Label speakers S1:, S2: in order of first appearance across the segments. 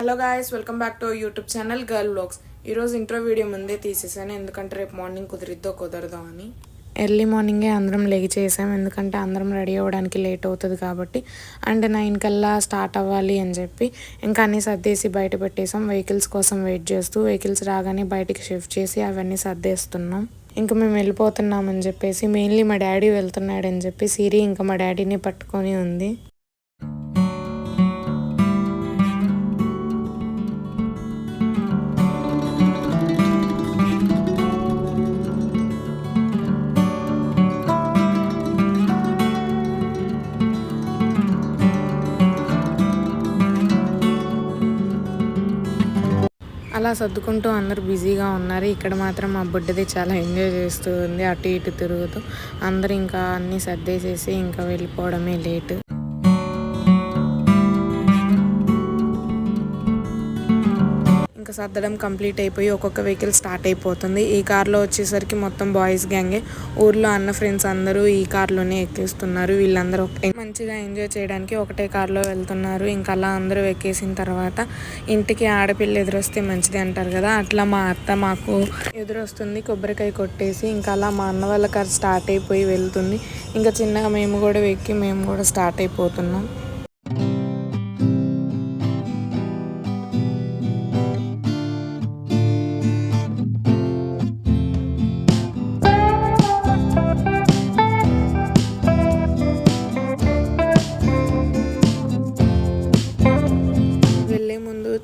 S1: Hello guys, welcome back to YouTube channel girl vlogs. ఈరోజు intro video ముందే తీసేసాను, ఎందుకంటే రేపు మార్నింగ్ కుదరదో అని. ఎర్లీ మార్నింగే అందరం లెగి చేసాం, ఎందుకంటే అందరం రెడీ అవ్వడానికి లేట్ అవుతుంది కాబట్టి. అండ్ 9 కల్లా స్టార్ట్ అవ్వాలి అని చెప్పి ఇంకా అన్నీ సర్దేసి బయట పెట్టేసాం. వెహికల్స్ కోసం వెయిట్ చేస్తూ వెహికల్స్ రాగానే బయటికి షిఫ్ట్ చేసి అవన్నీ సర్దేస్తున్నాం. ఇంకా మేము వెళ్ళిపోతున్నామని చెప్పేసి, మెయిన్లీ మా డాడీ వెళ్తున్నాడని చెప్పి సిరి ఇంకా మా డాడీని పట్టుకొని ఉంది. అలా సర్దుకుంటూ అందరూ బిజీగా ఉన్నారు. ఇక్కడ మాత్రం మా బుడ్డది చాలా ఎంజాయ్ చేస్తూ ఉంది, అటు ఇటు తిరుగుతూ. అందరూ ఇంకా అన్నీ సర్దేసేసి ఇంకా వెళ్ళిపోవడమే లేట్. ఇంకా సర్దడం కంప్లీట్ అయిపోయి ఒక్కొక్క వెహికల్ స్టార్ట్ అయిపోతుంది. ఈ కార్లో వచ్చేసరికి మొత్తం బాయ్స్ గ్యాంగే. ఊర్లో అన్న ఫ్రెండ్స్ అందరూ ఈ కార్లోనే ఎక్కిస్తున్నారు. వీళ్ళందరూ మంచిగా ఎంజాయ్ చేయడానికి ఒకటే కార్లో వెళ్తున్నారు. ఇంకా అలా అందరూ ఎక్కేసిన తర్వాత ఇంటికి ఆడపిల్ల ఎదురొస్తే మంచిది అంటారు కదా, అట్లా మా అత్త మాకు ఎదురొస్తుంది. కొబ్బరికాయ కొట్టేసి ఇంకా అలా మా అన్న వాళ్ళ కార్ స్టార్ట్ అయిపోయి వెళ్తుంది. ఇంకా చిన్నగా మేము కూడా ఎక్కి మేము కూడా స్టార్ట్ అయిపోతున్నాం.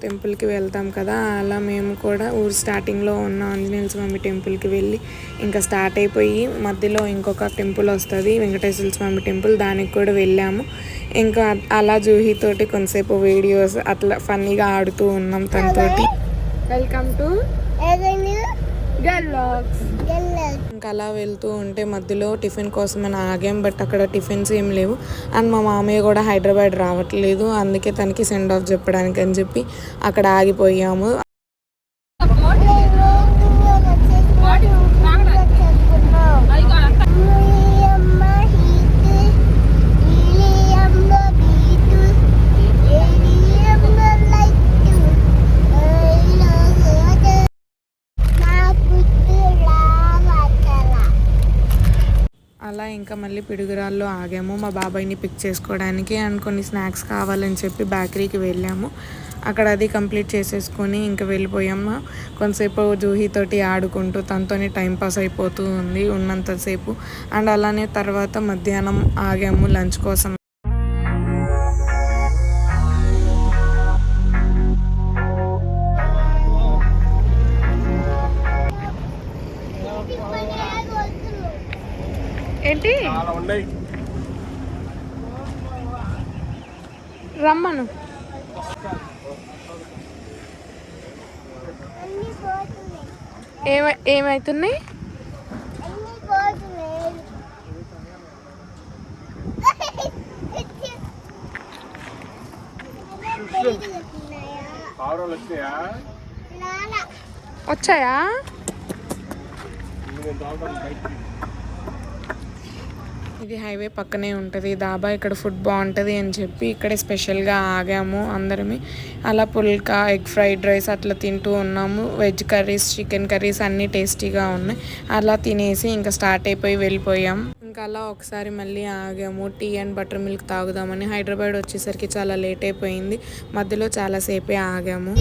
S1: టెంపుల్కి వెళ్తాం కదా, అలా మేము కూడా ఊరు స్టార్టింగ్లో ఉన్న ఆంజనేయ స్వామి టెంపుల్కి వెళ్ళి ఇంకా స్టార్ట్ అయిపోయి మధ్యలో ఇంకొక టెంపుల్ వస్తుంది, వెంకటేశ్వర స్వామి టెంపుల్. దానికి కూడా వెళ్ళాము. ఇంకా అలా జూహీతోటి కొంతసేపు వీడియోస్ అట్లా ఫన్నీగా ఆడుతూ ఉన్నాం తనతోటి. Welcome to girl vlogs. ఇంకా అలా వెళ్తూ ఉంటే మధ్యలో టిఫిన్ కోసమని ఆగాం, బట్ అక్కడ టిఫిన్స్ ఏం లేవు. అండ్ మా మామయ్య కూడా హైదరాబాద్ రావట్లేదు, అందుకే తనకి సెండ్ ఆఫ్ చెప్పడానికి అని చెప్పి అక్కడ ఆగిపోయాము. అలా ఇంకా మళ్ళీ పిడుగురాల్లో ఆగాము మా బాబాయ్ని పిక్ చేసుకోవడానికి. అండ్ కొన్ని స్నాక్స్ కావాలని చెప్పి బేకరీకి వెళ్ళాము. అక్కడ అది కంప్లీట్ చేసేసుకొని ఇంకా వెళ్ళిపోయాము. కొంతసేపు జూహీతోటి ఆడుకుంటూ తనతోనే టైంపాస్ అయిపోతూ ఉంది ఉన్నంతసేపు. అండ్ అలానే తర్వాత మధ్యాహ్నం ఆగాము లంచ్ కోసం. ఏంటి రమ్మను, ఏమైతున్నాయి? వచ్చాయా? ఇది హైవే పక్కనే ఉంటుంది డాబా. ఇక్కడ ఫుడ్ బాగుంటుంది అని చెప్పి ఇక్కడే స్పెషల్గా ఆగాము అందరమే. అలా పుల్కా, ఎగ్ ఫ్రైడ్ రైస్ అట్లా తింటూ ఉన్నాము. వెజ్ కర్రీస్, చికెన్ కర్రీస్ అన్నీ టేస్టీగా ఉన్నాయి. అలా తినేసి ఇంకా స్టార్ట్ అయిపోయి వెళ్ళిపోయాం. ఇంకా అలా ఒకసారి మళ్ళీ ఆగాము టీ అండ్ బటర్ మిల్క్ తాగుదామని. హైదరాబాద్ వచ్చేసరికి చాలా లేట్ అయిపోయింది, మధ్యలో చాలాసేపే ఆగాము.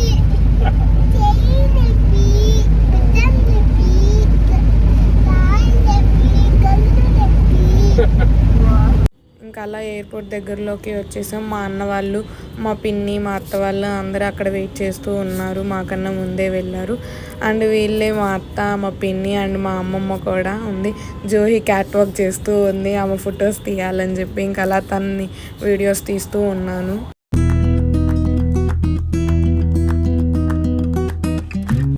S1: ఇంకా అలా ఎయిర్పోర్ట్ దగ్గరలోకి వచ్చేసాం. మా అన్న వాళ్ళు, మా పిన్ని, మా అత్త వాళ్ళు అందరూ అక్కడ వెయిట్ చేస్తూ ఉన్నారు, మాకన్నా ముందే వెళ్ళారు. అండ్ వీళ్ళే మా అత్త, మా పిన్ని అండ్ మా అమ్మమ్మ కూడా ఉంది. జోహి క్యాట్ వాక్ చేస్తూ ఉంది, ఆమె ఫొటోస్ తీయాలని చెప్పి. ఇంకా అలా తనని వీడియోస్ తీస్తూ ఉన్నాను.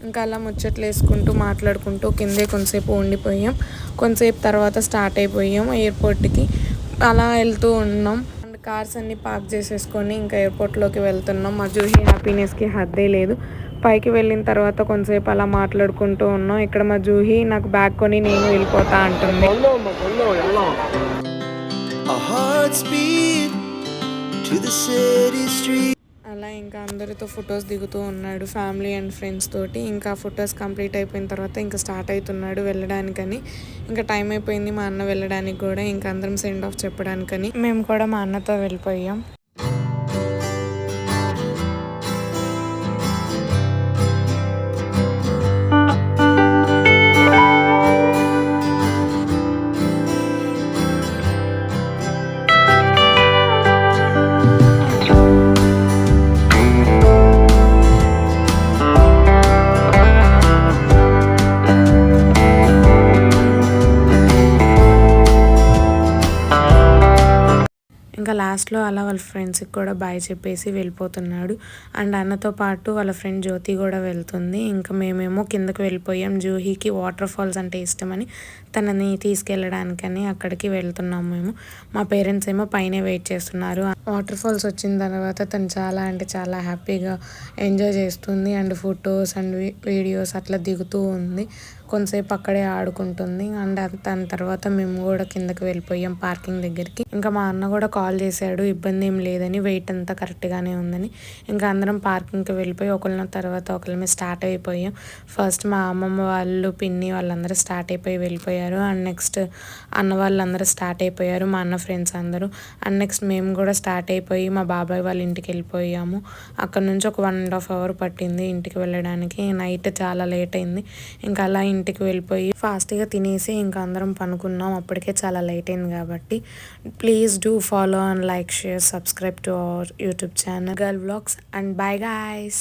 S1: ఇంకా అలా ముచ్చట్లు వేసుకుంటూ మాట్లాడుకుంటూ కిందే కొంతసేపు ఉండిపోయాం. కొంతసేపు తర్వాత స్టార్ట్ అయిపోయాం ఎయిర్పోర్ట్కి. అలా వెళ్తూ ఉన్నాం. అండ్ కార్స్ అన్నీ పార్క్ చేసేసుకొని ఇంకా ఎయిర్పోర్ట్లోకి వెళ్తున్నాం. మా జూహీ హ్యాపీనెస్కి హద్దే లేదు. పైకి వెళ్ళిన తర్వాత కొంతసేపు అలా మాట్లాడుకుంటూ ఉన్నాం. ఇక్కడ మా జూహీ నాకు బ్యాగ్ కొని నేను వెళ్ళిపోతా అంటుంది. అలా అలా ఇంకా అందరితో ఫొటోస్ దిగుతూ ఉన్నాడు ఫ్యామిలీ అండ్ ఫ్రెండ్స్ తోటి. ఇంకా ఫొటోస్ కంప్లీట్ అయిపోయిన తర్వాత ఇంకా స్టార్ట్ అవుతున్నాడు వెళ్ళడానికని. ఇంకా టైం అయిపోయింది మా అన్న వెళ్ళడానికి కూడా. ఇంకా అందరం సెండ్ ఆఫ్ చెప్పడానికని మేము కూడా మా అన్నతో వెళ్ళిపోయాం. ఇంకా లాస్ట్లో అలా వాళ్ళ ఫ్రెండ్స్కి కూడా బాయ్ చెప్పేసి వెళ్ళిపోతున్నాడు. అండ్ అన్నతో పాటు వాళ్ళ ఫ్రెండ్ జ్యోతి కూడా వెళ్తుంది. ఇంకా మేమేమో కిందకి వెళ్ళిపోయాం. జూహీకి వాటర్ ఫాల్స్ అంటే ఇష్టమని తనని తీసుకెళ్ళడానికని అక్కడికి వెళ్తున్నాము మేము. మా పేరెంట్స్ ఏమో పైనే వెయిట్ చేస్తున్నారు. వాటర్ ఫాల్స్ వచ్చిన తర్వాత తను చాలా అంటే చాలా హ్యాపీగా ఎంజాయ్ చేస్తుంది. అండ్ ఫొటోస్ అండ్ వీడియోస్ అట్లా దిగుతూ ఉంది. కొంతసేపు అక్కడే ఆడుకుంటుంది. అండ్ దాని తర్వాత మేము కూడా కిందకి వెళ్ళిపోయాం పార్కింగ్ దగ్గరికి. ఇంకా మా అన్న కూడా కాల్ చేశాడు ఇబ్బంది ఏం లేదని, వెయిట్ అంతా కరెక్ట్గానే ఉందని. ఇంకా అందరం పార్కింగ్కి వెళ్ళిపోయి ఒకళ్ళ తర్వాత ఒకళ్ళమే స్టార్ట్ అయిపోయాం. ఫస్ట్ మా అమ్మమ్మ వాళ్ళు పిన్ని వాళ్ళందరూ స్టార్ట్ అయిపోయి వెళ్ళిపోయారు. అండ్ నెక్స్ట్ అన్న వాళ్ళందరూ స్టార్ట్ అయిపోయారు, మా అన్న ఫ్రెండ్స్ అందరూ. అండ్ నెక్స్ట్ మేము కూడా స్టార్ట్ అయిపోయి మా బాబాయ్ వాళ్ళ ఇంటికి వెళ్ళిపోయాము. అక్కడ నుంచి ఒక 1.5 hour పట్టింది ఇంటికి వెళ్ళడానికి. నైట్ చాలా లేట్ అయింది. ఇంకా అలా ఇంటికి వెళ్ళిపోయి ఫాస్ట్గా తినేసి ఇంకా అందరం పనుకున్నాం. అప్పటికే చాలా లేట్ అయింది కాబట్టి. Please do follow and like, share, subscribe to our YouTube channel Girl Vlogs, and bye guys.